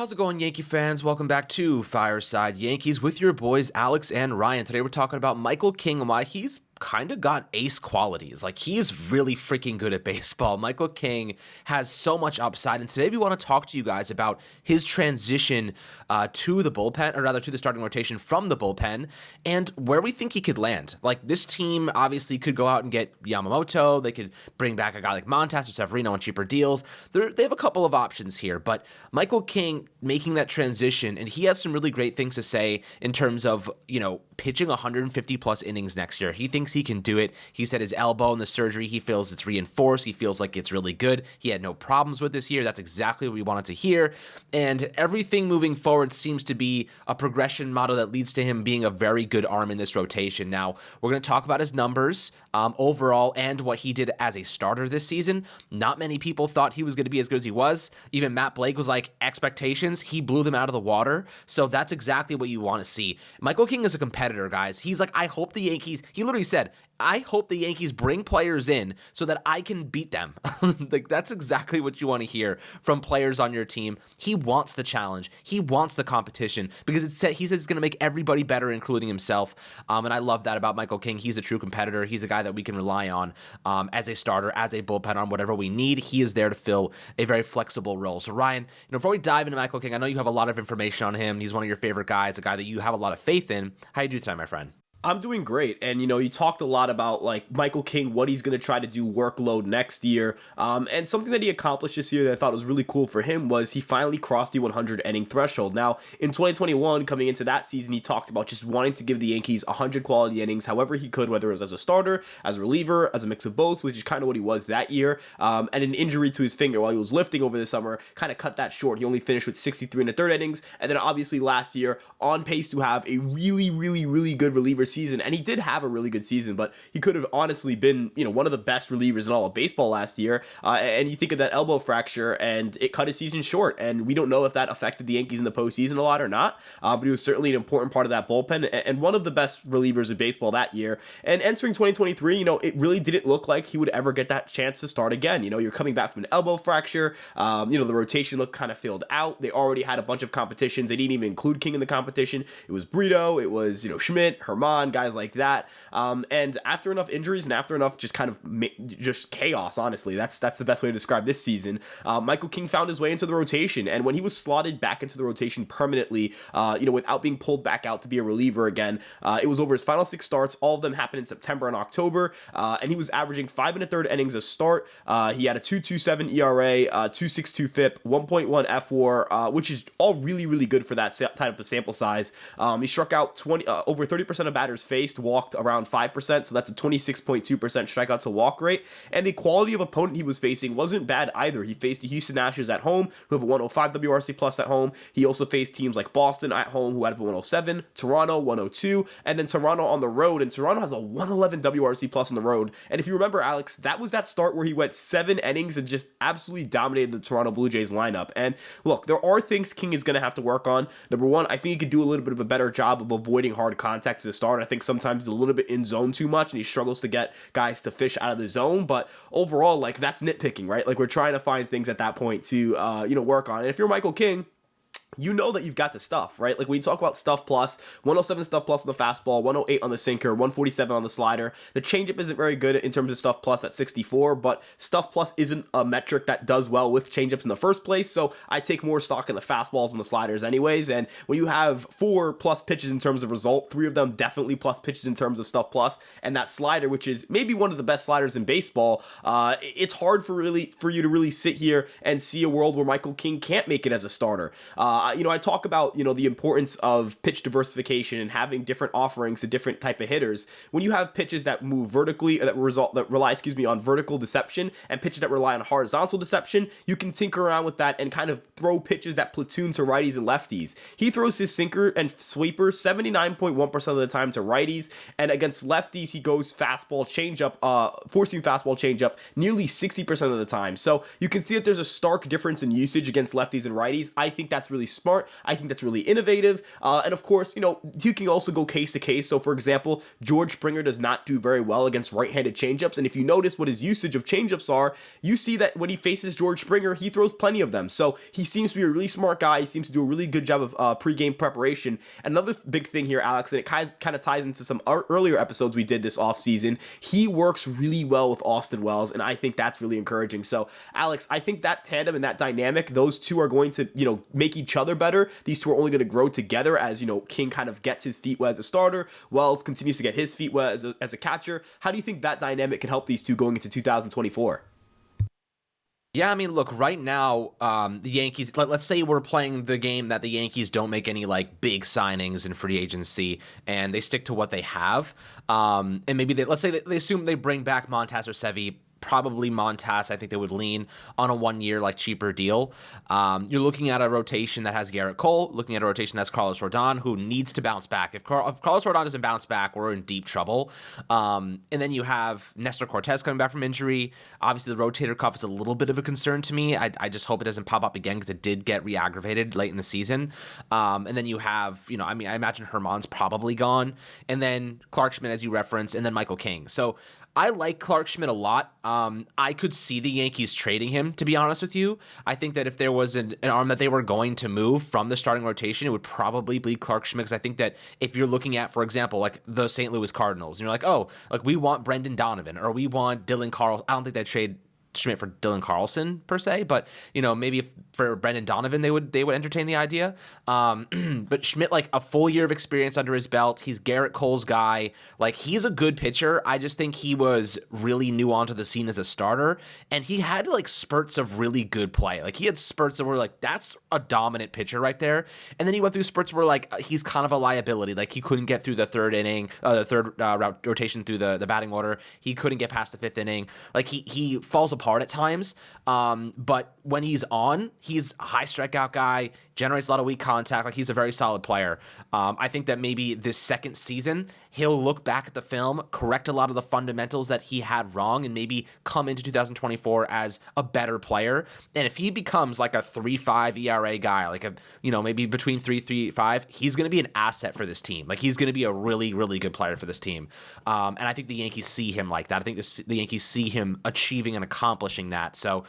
How's it going, Yankee fans? Welcome back to Fireside Yankees with your boys Alex and Ryan. Today we're talking about Michael King and why he's kind of got ace qualities. Like, he's really freaking good at baseball. Michael King has so much upside, and today we want to talk to you guys about his transition to the bullpen, or rather to the starting rotation from the bullpen, and where we think he could land. Like, this team obviously could go out and get Yamamoto. They could bring back a guy like Montas or Severino on cheaper deals. They have a couple of options here, but Michael King making that transition, and he has some really great things to say in terms of, pitching 150 plus innings next year. He thinks he can do it. He said his elbow and the surgery, he feels it's reinforced. He feels like it's really good. He had no problems with this year. That's exactly what we wanted to hear. And everything moving forward seems to be a progression model that leads to him being a very good arm in this rotation. Now, we're going to talk about his numbers overall and what he did as a starter this season. Not many people thought he was going to be as good as he was. Even Matt Blake was like, expectations, he blew them out of the water. So that's exactly what you want to see. Michael King is a competitor, guys. He's like, I hope the Yankees, he literally said, I hope the Yankees bring players in so that I can beat them. Like, that's exactly what you want to hear from players on your team. He wants the challenge. He wants the competition because he said it's going to make everybody better, including himself. And I love that about Michael King. He's a true competitor. He's a guy that we can rely on as a starter, as a bullpen arm, whatever we need. He is there to fill a very flexible role. So Ryan, before we dive into Michael King, I know you have a lot of information on him. He's one of your favorite guys, a guy that you have a lot of faith in. How you do tonight, my friend? I'm doing great. And, you talked a lot about, like, Michael King, what he's going to try to do workload next year. And something that he accomplished this year that I thought was really cool for him was he finally crossed the 100 inning threshold. Now, in 2021, coming into that season, he talked about just wanting to give the Yankees 100 quality innings however he could, whether it was as a starter, as a reliever, as a mix of both, which is kind of what he was that year. And an injury to his finger while he was lifting over the summer kind of cut that short. He only finished with 63 and a third innings. And then obviously last year, on pace to have a really, really, really good reliever season, and he did have a really good season, but he could have honestly been, one of the best relievers in all of baseball last year. And you think of that elbow fracture, and it cut his season short, and we don't know if that affected the Yankees in the postseason a lot or not, but he was certainly an important part of that bullpen, and one of the best relievers in baseball that year. And entering 2023, it really didn't look like he would ever get that chance to start again. You're coming back from an elbow fracture, the rotation looked kind of filled out. They already had a bunch of competitions. They didn't even include King in the competition. It was Brito, it was, Schmidt, Herman, guys like that. And after enough injuries and after enough just kind of just chaos, honestly, that's the best way to describe this season. Michael King found his way into the rotation, and when he was slotted back into the rotation permanently, without being pulled back out to be a reliever again, it was over his final 6 starts. All of them happened in September and October, and he was averaging 5 1/3 innings a start. He had a 2.27 ERA, 2.62 FIP, 1.1 FWAR, which is all really, really good for that type of sample size. He struck out over 30% of batters faced, walked around 5%, so that's a 26.2% strikeout to walk rate. And the quality of opponent he was facing wasn't bad either. He faced the Houston Astros at home, who have a 105 WRC plus at home. He also faced teams like Boston at home, who had a 107, Toronto 102, and then Toronto on the road, and Toronto has a 111 WRC plus on the road. And if you remember, Alex, that was that start where he went 7 innings and just absolutely dominated the Toronto Blue Jays lineup. And look, there are things King is going to have to work on. Number one, I think he could do a little bit of a better job of avoiding hard contact to the start. I think sometimes he's a little bit in zone too much, and he struggles to get guys to fish out of the zone. But overall, like, that's nitpicking, right? Like, we're trying to find things at that point to work on. And if you're Michael King, you know that you've got the stuff, right? Like, when you talk about stuff plus, 107 stuff plus on the fastball, 108 on the sinker, 147 on the slider. The changeup isn't very good in terms of stuff plus at 64, but stuff plus isn't a metric that does well with changeups in the first place, so I take more stock in the fastballs and the sliders anyways. And when you have 4 plus pitches in terms of result, 3 of them definitely plus pitches in terms of stuff plus, and that slider, which is maybe one of the best sliders in baseball, it's hard for you to really sit here and see a world where Michael King can't make it as a starter. I talk about, the importance of pitch diversification and having different offerings to different type of hitters. When you have pitches that move vertically, that rely on vertical deception, and pitches that rely on horizontal deception, you can tinker around with that and kind of throw pitches that platoon to righties and lefties. He throws his sinker and sweeper 79.1% of the time to righties, and against lefties, he goes fastball changeup, forcing fastball changeup nearly 60% of the time. So you can see that there's a stark difference in usage against lefties and righties. I think that's really smart. I think that's really innovative. And of course, you can also go case to case. So for example, George Springer does not do very well against right-handed changeups. And if you notice what his usage of changeups are, you see that when he faces George Springer, he throws plenty of them. So he seems to be a really smart guy. He seems to do a really good job of pre-game preparation. Another big thing here, Alex, and it kind of ties into some earlier episodes we did this offseason, he works really well with Austin Wells, and I think that's really encouraging. So, Alex, I think that tandem and that dynamic, those two are going to, make each other better. These two are only going to grow together as, King kind of gets his feet wet as a starter, Wells continues to get his feet wet as a catcher. How do you think that dynamic can help these two going into 2024? Yeah, I mean, look, right now, the Yankees, let's say we're playing the game that the Yankees don't make any like big signings in free agency and they stick to what they have. And maybe let's say they assume they bring back Montas or Sevy. Probably Montas, I think they would lean on a 1 year like cheaper deal. You're looking at a rotation that has Garrett Cole, looking at a rotation that's Carlos Rodon, who needs to bounce back. If Carlos Rodon doesn't bounce back, we're in deep trouble. And then you have Nestor Cortez coming back from injury. Obviously, the rotator cuff is a little bit of a concern to me. I just hope it doesn't pop up again because it did get re-aggravated late in the season. And then you have, I imagine Herman's probably gone. And then Clark Schmidt, as you referenced, and then Michael King. So I like Clark Schmidt a lot. I could see the Yankees trading him, to be honest with you. I think that if there was an arm that they were going to move from the starting rotation, it would probably be Clark Schmidt. Because I think that if you're looking at, for example, like the St. Louis Cardinals, and you're like, oh, like we want Brendan Donovan or we want Dylan Carlson. I don't think they'd trade Schmidt for Dylan Carlson per se, but maybe for Brendan Donovan they would entertain the idea. But Schmidt, like a full year of experience under his belt, he's Garrett Cole's guy. Like he's a good pitcher. I just think he was really new onto the scene as a starter, and he had like spurts of really good play. Like he had spurts that were like that's a dominant pitcher right there, and then he went through spurts where like he's kind of a liability. Like he couldn't get through the third inning, the third rotation through the batting order. He couldn't get past the fifth inning. Like he falls apart at times, but when he's on, he's a high strikeout guy, generates a lot of weak contact. Like he's a very solid player. I think that maybe this second season he'll look back at the film, correct a lot of the fundamentals that he had wrong, and maybe come into 2024 as a better player. And if he becomes like a 3.5 ERA guy, like a maybe between 3.5, he's going to be an asset for this team. Like he's going to be a really, really good player for this team. And I think the Yankees see him like that. I think the Yankees see him achieving and accomplishing that. So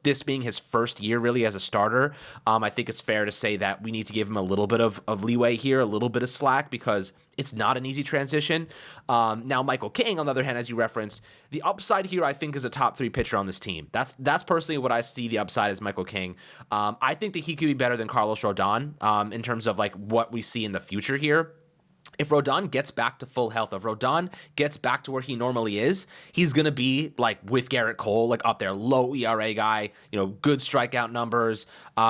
this being his first year really as a starter, I think it's fair to say that we need to give him a little bit of leeway here, a little bit of slack, because it's not an easy transition. Now, Michael King, on the other hand, as you referenced, the upside here, I think, is a top 3 pitcher on this team. That's personally what I see the upside as Michael King. I think that he could be better than Carlos Rodon in terms of like what we see in the future here. If Rodon gets back to full health, if Rodon gets back to where he normally is, he's going to be like with Garrett Cole, like up there, low ERA guy, good strikeout numbers.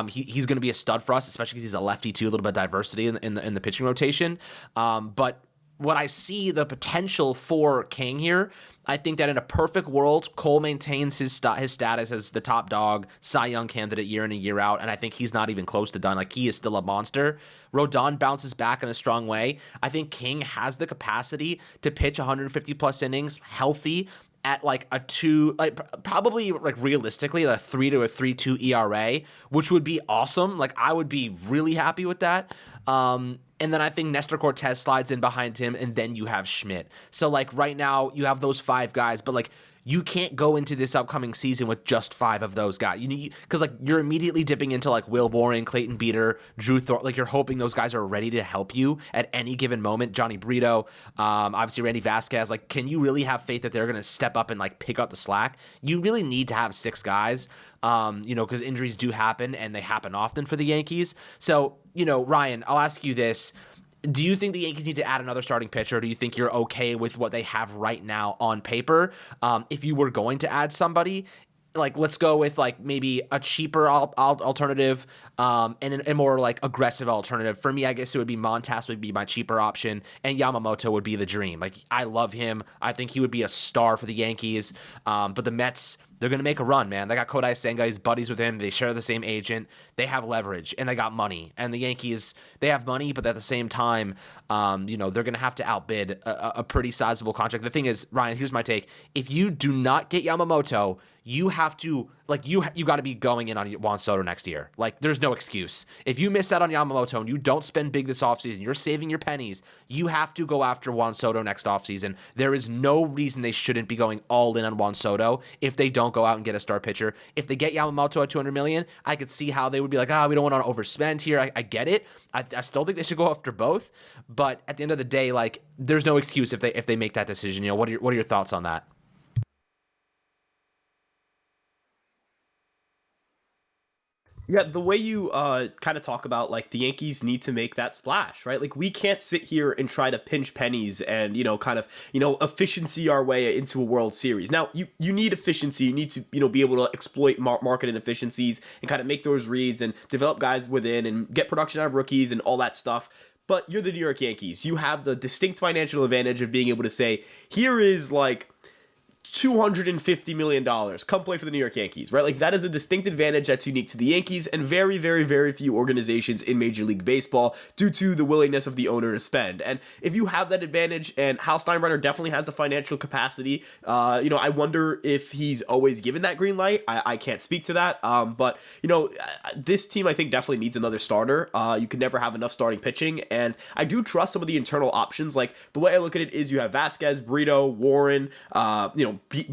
He's going to be a stud for us, especially because he's a lefty too, a little bit of diversity in the pitching rotation. But what I see the potential for King here, I think that in a perfect world, Cole maintains his status as the top dog, Cy Young candidate year in and year out, and I think he's not even close to done. Like, he is still a monster. Rodon bounces back in a strong way. I think King has the capacity to pitch 150-plus innings, healthy, at like a 2, like probably like realistically a 3 to a 3.2 ERA, which would be awesome. Like I would be really happy with that. And then I think Nestor Cortez slides in behind him, and then you have Schmidt. So like right now you have those 5 guys, but like you can't go into this upcoming season with just 5 of those guys. Because like you're immediately dipping into like Will Boring, Clayton Beeter, Drew Thorpe. Like you're hoping those guys are ready to help you at any given moment. Johnny Brito, obviously Randy Vasquez. Like, can you really have faith that they're going to step up and like pick up the slack? You really need to have 6 guys, because injuries do happen and they happen often for the Yankees. So, Ryan, I'll ask you this. Do you think the Yankees need to add another starting pitcher? Or do you think you're okay with what they have right now on paper? If you were going to add somebody, like let's go with like maybe a cheaper alternative and a more like aggressive alternative. For me, I guess it would be Montas would be my cheaper option, and Yamamoto would be the dream. Like I love him. I think he would be a star for the Yankees. But the Mets, they're going to make a run, man. They got Kodai Senga. He's buddies with him. They share the same agent. They have leverage, and they got money. And the Yankees, they have money, but at the same time, they're going to have to outbid a pretty sizable contract. The thing is, Ryan, here's my take. If you do not get Yamamoto, you have to like you got to be going in on Juan Soto next year. Like there's no excuse. If you miss out on Yamamoto and you don't spend big this offseason, you're saving your pennies. You have to go after Juan Soto next offseason. There is no reason they shouldn't be going all in on Juan Soto if they don't go out and get a star pitcher. If they get Yamamoto at $200 million, I could see how they would be like, we don't want to overspend here. I get it. I still think they should go after both, but at the end of the day, like there's no excuse if they make that decision. You know, what are your thoughts on that? Yeah, the way you kind of talk about like the Yankees need to make that splash, right? Like we can't sit here and try to pinch pennies and kind of efficiency our way into a World Series. Now you need efficiency. You need to be able to exploit market inefficiencies and kind of make those reads and develop guys within and get production out of rookies and all that stuff. But you're the New York Yankees. You have the distinct financial advantage of being able to say, here is like $250 million. Come play for the New York Yankees, right? Like that is a distinct advantage that's unique to the Yankees and very, very, very few organizations in Major League Baseball due to the willingness of the owner to spend. And if you have that advantage, and Hal Steinbrenner definitely has the financial capacity, I wonder if he's always given that green light. I can't speak to that. But this team I think definitely needs another starter. You can never have enough starting pitching. And I do trust some of the internal options. Like the way I look at it is you have Vasquez, Brito, Warren,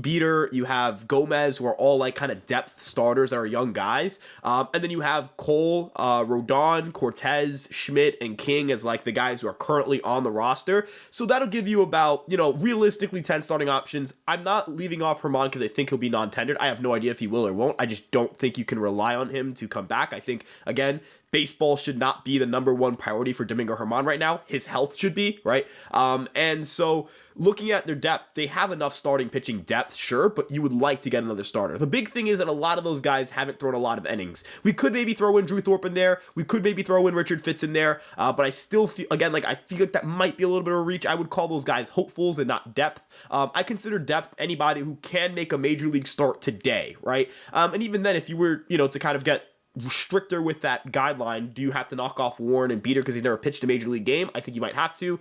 Beater, you have Gomez, who are all like kind of depth starters that are young guys. And then you have Cole, Rodon, Cortez, Schmidt, and King as like the guys who are currently on the roster. So that'll give you about, realistically 10 starting options. I'm not leaving off Herman because I think he'll be non-tendered. I have no idea if he will or won't. I just don't think you can rely on him to come back. I think, again, baseball should not be the number one priority for Domingo Herman right now. His health should be, right? And so looking at their depth, they have enough starting pitching depth, sure, but you would like to get another starter. The big thing is that a lot of those guys haven't thrown a lot of innings. We could maybe throw in Drew Thorpe in there. We could maybe throw in Richard Fitz in there. But I still feel, again, like I feel like that might be a little bit of a reach. I would call those guys hopefuls and not depth. I consider depth anybody who can make a major league start today, right? And even then, if you were, to kind of get stricter with that guideline, do you have to knock off Warren and Beater because they've never pitched a major league game? I think you might have to.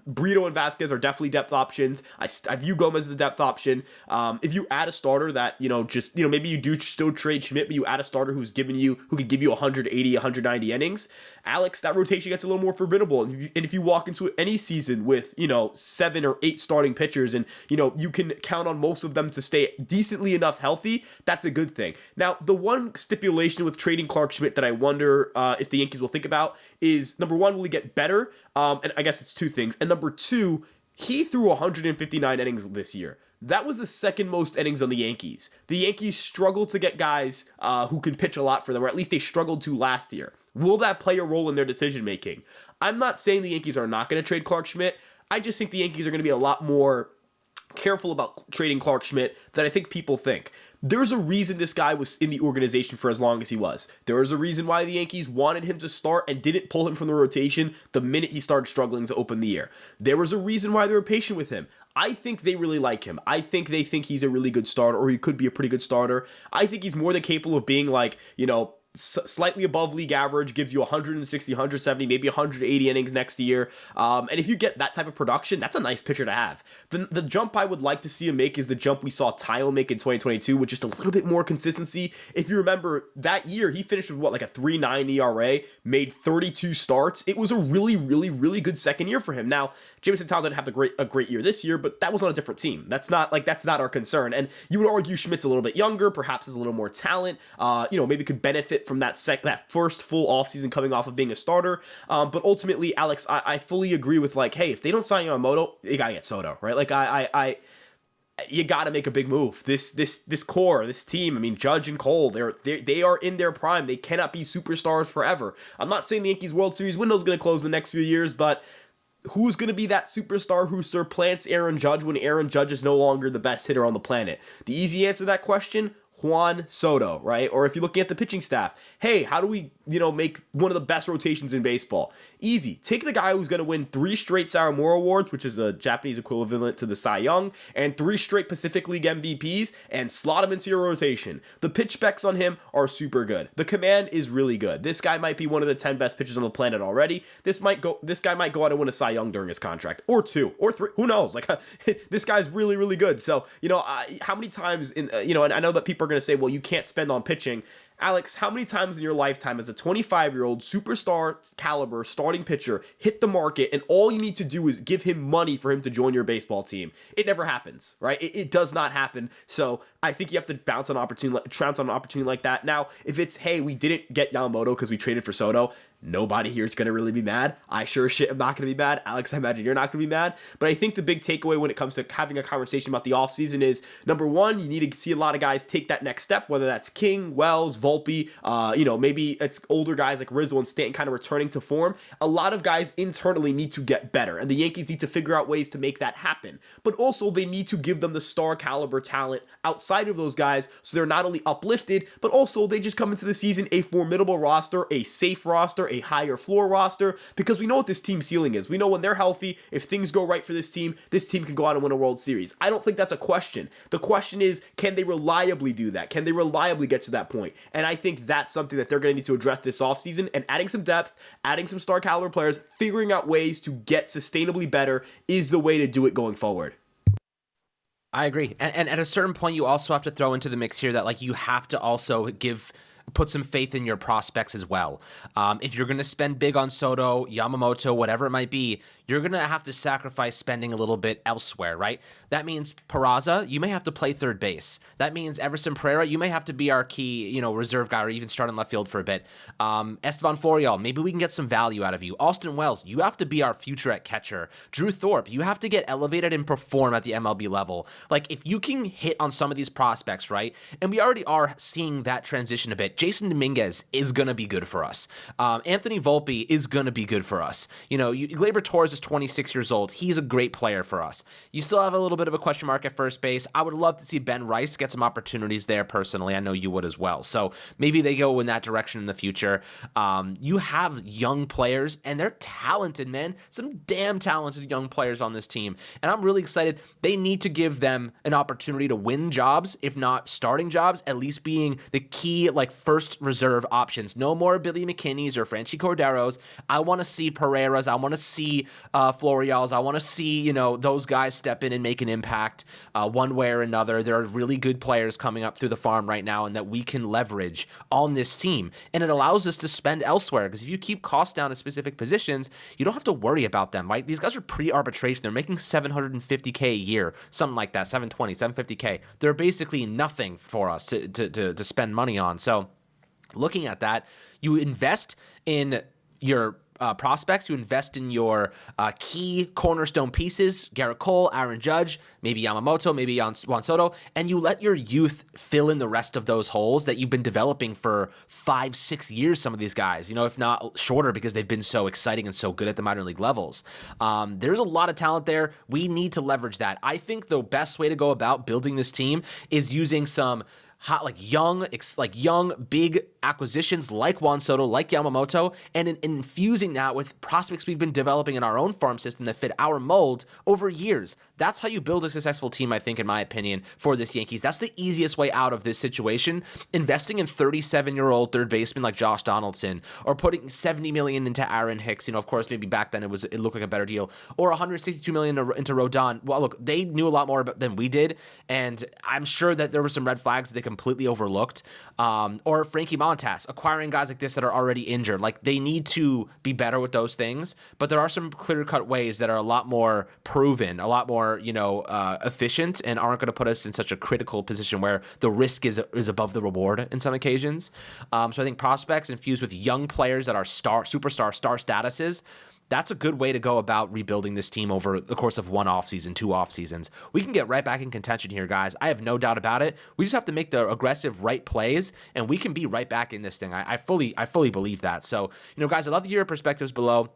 Brito and Vasquez are definitely depth options. I view Gomez as a depth option. If you add a starter that, maybe you do still trade Schmidt, but you add a starter who could give you 180, 190 innings, Alex, that rotation gets a little more formidable. And if you walk into any season with, 7 or 8 starting pitchers and, you can count on most of them to stay decently enough healthy, that's a good thing. Now, the one stipulation with trading Clark Schmidt that I wonder if the Yankees will think about is, number one, will he get better? And I guess it's two things. And number two, he threw 159 innings this year. That was the second most innings on the Yankees. The Yankees struggled to get guys who can pitch a lot for them, or at least they struggled to last year. Will that play a role in their decision making? I'm not saying the Yankees are not going to trade Clark Schmidt. I just think the Yankees are going to be a lot more careful about trading Clark Schmidt than I think people think. There's a reason this guy was in the organization for as long as he was. There is a reason why the Yankees wanted him to start and didn't pull him from the rotation the minute he started struggling to open the year. There was a reason why they were patient with him. I think they really like him. I think they think he's a really good starter, or he could be a pretty good starter. I think he's more than capable of being like, slightly above league average, gives you 160, 170, maybe 180 innings next year. And if you get that type of production, that's a nice pitcher to have. The jump I would like to see him make is the jump we saw Tyo make in 2022 with just a little bit more consistency. If you remember, that year, he finished with like a 3.9 ERA, made 32 starts. It was a really, really, really good second year for him. Now, Jameson Towns didn't have a great year this year, but that was on a different team. That's not our concern. And you would argue Schmidt's a little bit younger, perhaps has a little more talent, maybe could benefit from that first full offseason coming off of being a starter. But ultimately, Alex, I fully agree with like, hey, if they don't sign Yamamoto, you gotta get Soto, right? Like you gotta make a big move. This core, this team, I mean, Judge and Cole, they are in their prime. They cannot be superstars forever. I'm not saying the Yankees World Series window is gonna close in the next few years, but who's going to be that superstar who supplants Aaron Judge when Aaron Judge is no longer the best hitter on the planet? The easy answer to that question, Juan Soto, right? Or if you're looking at the pitching staff, hey, how do we, make one of the best rotations in baseball? Easy. Take the guy who's going to win 3 straight Sawamura Awards, which is the Japanese equivalent to the Cy Young, and 3 straight Pacific League MVPs, and slot him into your rotation. The pitch specs on him are super good. The command is really good. This guy might be one of the 10 best pitchers on the planet already. This guy might go out and win a Cy Young during his contract, or 2, or 3. Who knows? Like, this guy's really, really good. So, how many times and I know that people are going to say, well, you can't spend on pitching. Alex, how many times in your lifetime as a 25-year-old superstar caliber starting pitcher hit the market and all you need to do is give him money for him to join your baseball team? It never happens, right? It does not happen. So I think you have to trounce on an opportunity like that. Now, if it's, hey, we didn't get Yamamoto because we traded for Soto, nobody here is going to really be mad. I sure as shit am not going to be mad. Alex, I imagine you're not going to be mad. But I think the big takeaway when it comes to having a conversation about the offseason is, number one, you need to see a lot of guys take that next step, whether that's King, Wells, Volpe, maybe it's older guys like Rizzo and Stanton kind of returning to form. A lot of guys internally need to get better, and the Yankees need to figure out ways to make that happen. But also, they need to give them the star caliber talent outside of those guys so they're not only uplifted, but also they just come into the season a formidable roster, a safe roster, a higher floor roster, because we know what this team's ceiling is. We know when they're healthy, if things go right for this team can go out and win a World Series. I don't think that's a question. The question is, can they reliably do that? Can they reliably get to that point? And I think that's something that they're going to need to address this offseason, and adding some depth, adding some star caliber players, figuring out ways to get sustainably better is the way to do it going forward. I agree. And at a certain point, you also have to throw into the mix here that, like, you have to also put some faith in your prospects as well. If you're going to spend big on Soto, Yamamoto, whatever it might be, you're going to have to sacrifice spending a little bit elsewhere, right? That means Peraza, you may have to play third base. That means Everson Pereira, you may have to be our key, reserve guy or even start in left field for a bit. Estevan Florial, maybe we can get some value out of you. Austin Wells, you have to be our future at catcher. Drew Thorpe, you have to get elevated and perform at the MLB level. Like, if you can hit on some of these prospects, right? And we already are seeing that transition a bit. Jason Dominguez is going to be good for us. Anthony Volpe is going to be good for us. Gleyber Torres is 26 years old. He's a great player for us. You still have a little bit of a question mark at first base. I would love to see Ben Rice get some opportunities there personally. I know you would as well. So maybe they go in that direction in the future. You have young players, and they're talented, man. Some damn talented young players on this team. And I'm really excited. They need to give them an opportunity to win jobs, if not starting jobs, at least being the key, first reserve options. No more Billy McKinney's or Franchi Corderos. I want to see Pereiras. I want to see Florials. I want to see, those guys step in and make an impact one way or another. There are really good players coming up through the farm right now and that we can leverage on this team. And it allows us to spend elsewhere, because if you keep costs down at specific positions, you don't have to worry about them, right? These guys are pre-arbitration. They're making $750K a year, something like that, 720, 750K. They're basically nothing for us to spend money on. So looking at that, you invest in your prospects, you invest in your key cornerstone pieces, Garrett Cole, Aaron Judge, maybe Yamamoto, maybe Juan Soto, and you let your youth fill in the rest of those holes that you've been developing for 5-6 years, some of these guys, if not shorter, because they've been so exciting and so good at the minor league levels. There's a lot of talent there. We need to leverage that. I think the best way to go about building this team is using some young, big acquisitions like Juan Soto, like Yamamoto, and infusing that with prospects we've been developing in our own farm system that fit our mold over years. That's how you build a successful team, I think, in my opinion, for this Yankees. That's the easiest way out of this situation. Investing in 37-year-old third baseman like Josh Donaldson, or putting $70 million into Aaron Hicks. Of course, maybe back then it looked like a better deal, or $162 million into Rodon. Well, look, they knew a lot more than we did, and I'm sure that there were some red flags that they completely overlooked. Or Frankie Montas, acquiring guys like this that are already injured. They need to be better with those things, but there are some clear-cut ways that are a lot more proven, a lot more, efficient, and aren't going to put us in such a critical position where the risk is above the reward in some occasions. So I think prospects infused with young players that are superstar star statuses, that's a good way to go about rebuilding this team over the course of one offseason, 2 off seasons. We can get right back in contention here, guys. I have no doubt about it. We just have to make the aggressive right plays, and we can be right back in this thing. I fully believe that. So, guys, I'd love to hear your perspectives below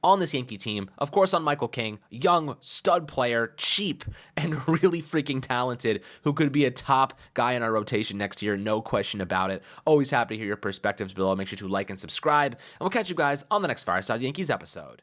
on this Yankee team. Of course, on Michael King, young stud player, cheap, and really freaking talented, who could be a top guy in our rotation next year, no question about it. Always happy to hear your perspectives below. Make sure to like and subscribe, and we'll catch you guys on the next Fireside Yankees episode.